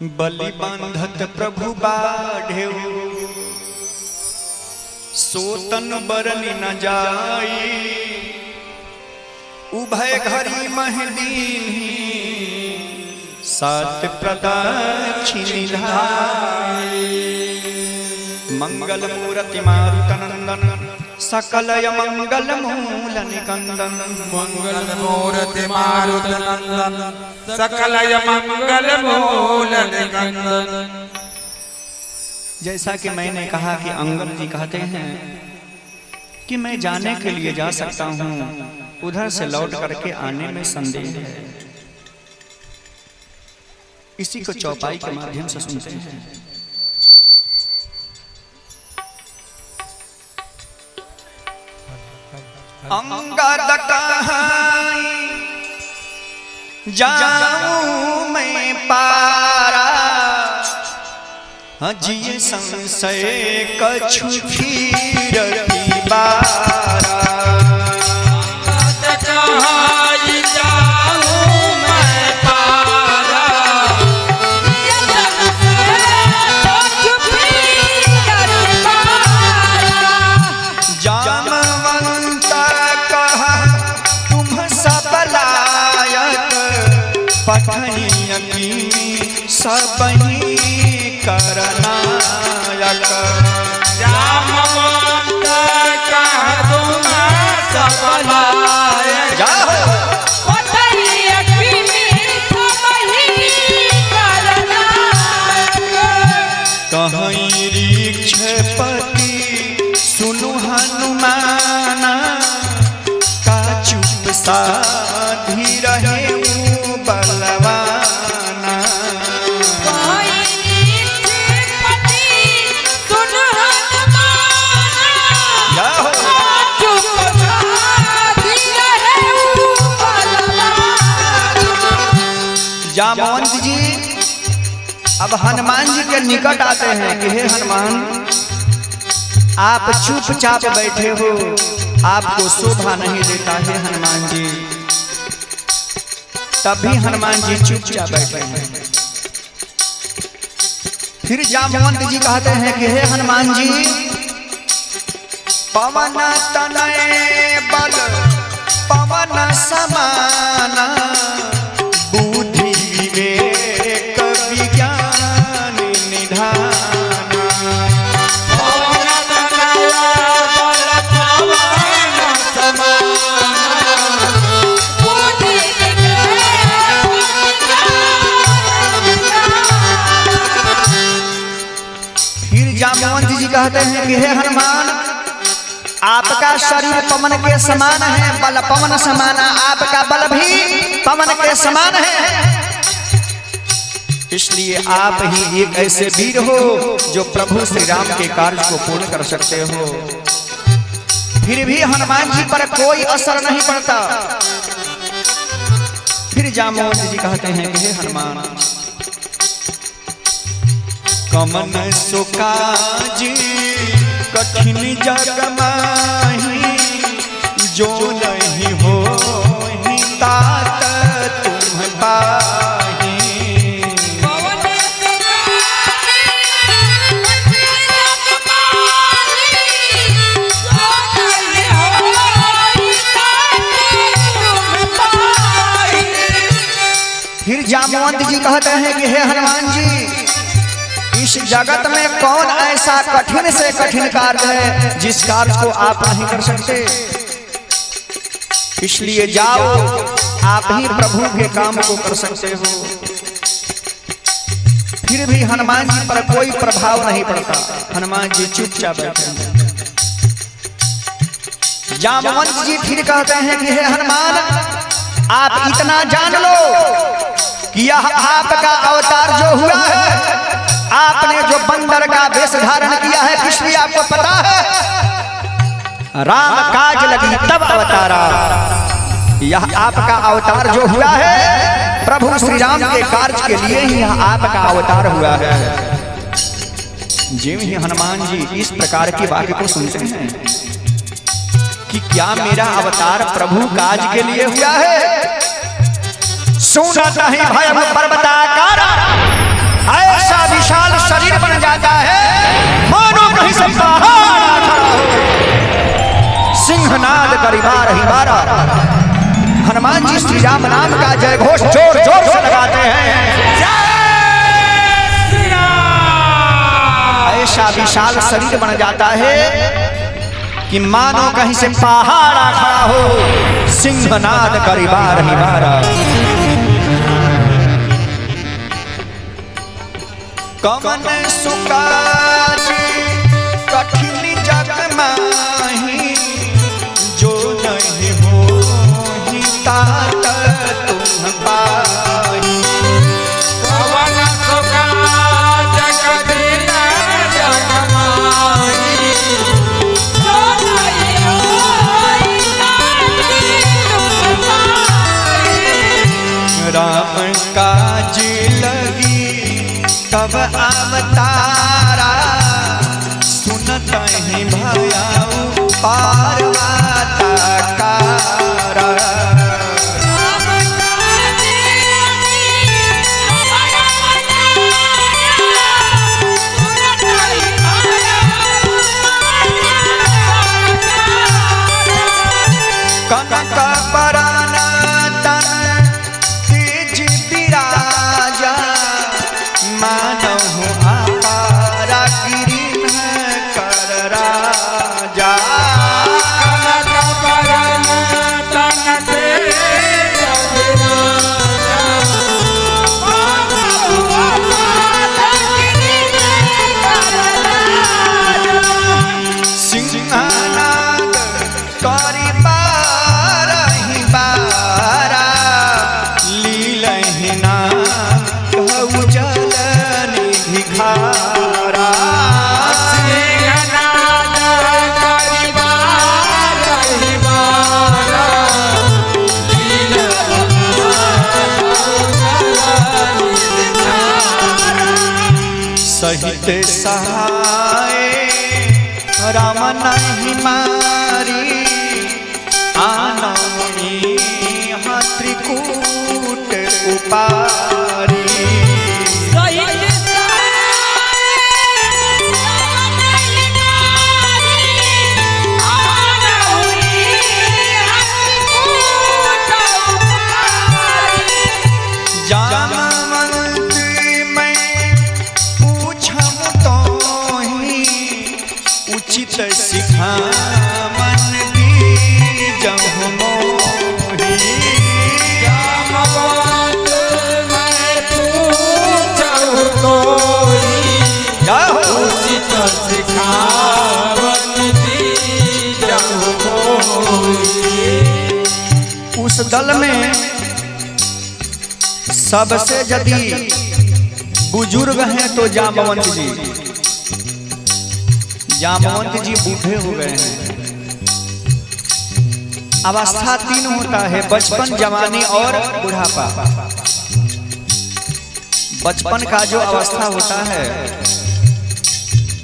बलि बांधत प्रभु बाढ़ेउ सोतन बरनी न जाई उभय घड़ी महदीन सात प्रदक्षिणी मंगल मूर्ति मारुतनंदन सकलय मंगल मूल निकंदन मंगल मूर्ति मारुतनंदन सकलय मंगल मूल निकंदन। जैसा कि मैंने कहा कि अंगद जी कहते हैं कि मैं जाने के लिए जा सकता हूँ, उधर से लौट करके आने में संदेह है। इसी को चौपाई के माध्यम से सुनते हैं। अंगद कहाई जाऊं मैं पारा, जिये संशय कछु फिरती बारा। अंगद कहाई जाऊं मैं पारा, जामवंत कहा तुम सब लायक, पठनियति सबही करनायक। जामवंत कहा तुम सब लायक, कहीं ऋक्षपति सुनु हनुमाना, का चुप साधी रहे बलवाना। जामवंत जी अब हनुमान जी के निकट आते हैं कि हे हनुमान, आप चुपचाप बैठे हो, आपको शोभा नहीं देता है हनुमान जी। तभी हनुमान जी चुपचाप बैठे हैं। फिर जामवंत जी कहते हैं कि हे हनुमान जी, पवन तनय बल पवन समाना, बुद्धि विवेक विज्ञान निधाना। फिर जामवंत जी कहते हैं कि हे हनुमान, आपका शरीर पवन के समान है, बल पवन समान, आपका बल भी पवन के समान है। इसलिए आप ही एक ऐसे वीर हो जो प्रभु श्री राम के कार्य को पूर्ण कर सकते हो। फिर भी हनुमान जी पर कोई असर नहीं पड़ता। फिर जामवंत जी कहते हैं कि हे हनुमान, कमन सो काज कठिन जग माही, जो नहीं हो तात तुम पाही। फिर जामवंत जी कहते हैं कि हे हनुमान जी, इस जगत में कौन ऐसा कठिन से कठिन कार्य है जिस कार्य को आप नहीं कर सकते। इसलिए जाओ, आप ही प्रभु के काम को कर सकते हो। फिर भी हनुमान जी पर कोई प्रभाव नहीं पड़ता। हनुमान जी चुपचाप बैठे हैं। जामवंत जी फिर कहते हैं कि हे हनुमान, आप इतना जान लो कि यह आपका अवतार जो हुआ है, आपने जो बंदर का वेश धारण किया है, इसलिए आपको पता है राम काज लगी तब अवतारा। यह आपका अवतार जो हुआ है, प्रभु श्री राम के कार्य के लिए ही यह आपका अवतार हुआ है। जिन ही हनुमान जी इस प्रकार की बात को सुनते हैं कि क्या मेरा अवतार प्रभु काज के लिए हुआ है, सुनत ही भय पर्वताकार बन जाता है, मानो कहीं से पहाड़ खड़ा हो। सिंहनाद करी बार ही बारा। हनुमान जी श्री राम नाम का जय घोष जोर जोर से लगाते हैं। ऐसा विशाल शरीर बन जाता है कि मानो कहीं से पहाड़ खड़ा हो। सिंहनाद करी बार ही बारा। कमन सुकाज कठिन जग माही, जो नहीं हो तात तुम पाही। कवन सुकाज कठिन जग माही, जो नहीं हो तात तुम पाही। राम काज लगी कब अवतारा, सुनत ही भयाऊ पार्वता कारा। कनक बराना तन तेज बिराजा, मानहु अपारा गिरिन कर राजा। कनक बरन तन तेज बिराजा, मानहु अपारा गिरिन कर राजा। सिंहनाद करी बारहि बारा, लीलहि नाम कहु जल निधि खारा। सिंहनाद करी बारहि बारा, लीलहि नाम कहु जल निधि खारा। सहित सहाय राम नहीं मारी, आनौनी त्रिकूट उपारी। जामवंत मैं पूछम तो ही, उचित सिखावन दीजहु मोहि। जामवंत मैं पूछहु तोहि, उचित सिखावन दीजहु मोहि। उस दल में सबसे यदि बुजुर्ग हैं तो जामवंत जी। जामवंत जी बूढ़े हो गए हैं। अवस्था तीन होता है, बचपन, जवानी और बुढ़ापा। बचपन का जो अवस्था होता है,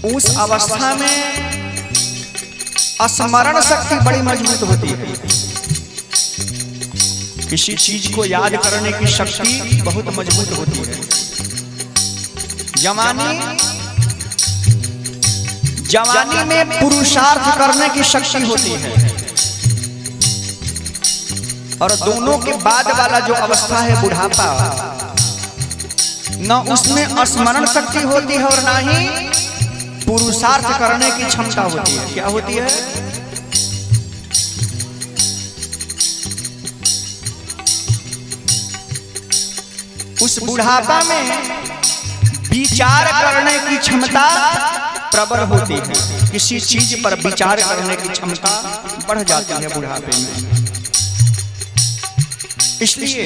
उस अवस्था में स्मरण शक्ति बड़ी मजबूत होती है। किसी चीज को याद करने की शक्ति बहुत मजबूत होती है। जवानी में पुरुषार्थ करने की शक्ति होती है, और दोनों के बाद वाला जो अवस्था है बुढ़ापा, न उसमें स्मरण शक्ति होती है और ना ही पुरुषार्थ करने की क्षमता होती है। क्या होती है? उस बुढ़ापा में विचार करने की क्षमता प्रबल होती है। किसी चीज पर विचार करने की क्षमता बढ़ जाती है बुढ़ापे में। इसलिए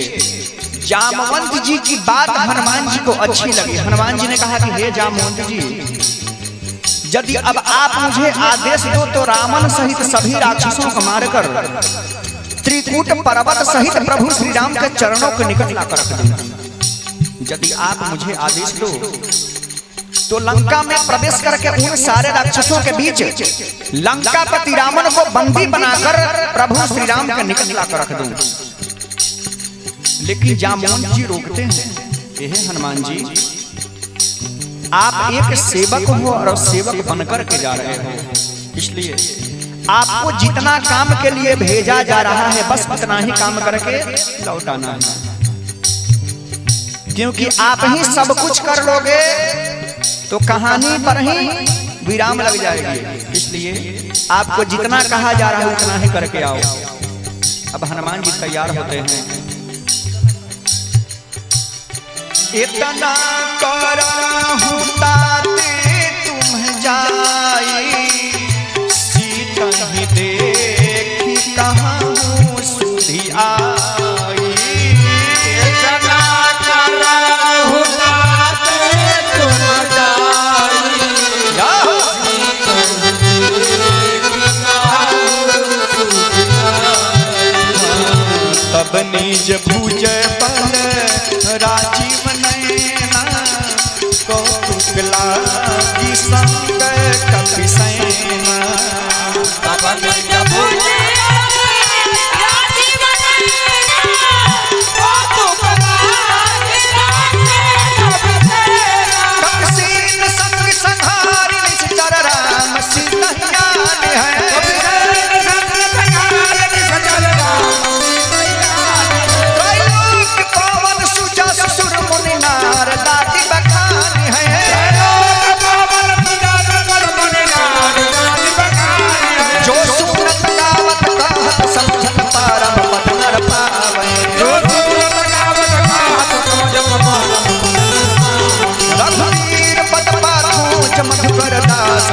जामवंत जी की बात हनुमान जी को अच्छी लगी। हनुमान जी ने कहा कि हे जामवंत जी, यदि अब आप मुझे आदेश दो तो रावण सहित सभी राक्षसों को मारकर त्रिकूट पर्वत सहित प्रभु श्री राम के चरणों के निकट लाकर रख दूंगा। यदि आप मुझे आदेश दो तो लंका में प्रवेश करके उन सारे राक्षसों के बीच लंकापति रावण को बंदी बनाकर प्रभु श्री राम के निकट लाकर रख दूंगा। लेकिन जामवंत जी रोकते हैं, हे हनुमान जी, आप एक सेवक हो और सेवक बनकर के जा रहे हो, इसलिए आपको जितना काम के लिए भेजा जा रहा है बस उतना ही काम करके लौटाना है, क्योंकि आप ही सब कुछ कर लोगे तो कहानी पर ही विराम लग जाएगी। इसलिए आपको जितना कहा जा रहा है उतना ही करके आओ। अब हनुमान जी तैयार होते हैं। इतना करहूं ताते तुम जाई, सीता ही देखी कहूं सुधी आई। इतना करहूं ताते तुम जाई, तब निज भुज बल राजीव नैना, कौतुक लागी संग कपि सैना। तब निज भुज राजीव नैना, कौतुक लागी संग कपि सैना। कपिसेन संग संहारि निश्चर राम सिद्धयान है।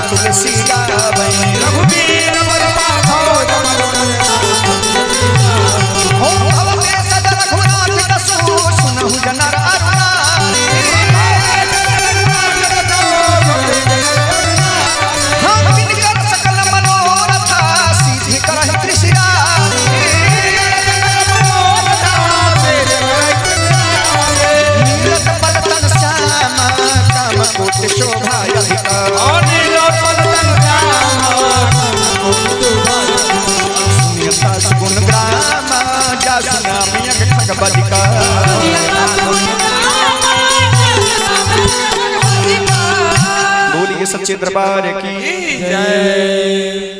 तुलसी गावे रघुबीर बल पाथो हो भवते सदा रघुनाथ दसो, सुनहु जनर अरुणारी। हम किनकर सकल मनोरथा, सीधे करहि त्रिशिरारी। नीरत पद तन श्यामा, काम कोटि शोभा अधिका। गुण ग्राम जासु नाम यज्ञ ठग बधिका। बोलिए सच्चे दरबार की जय।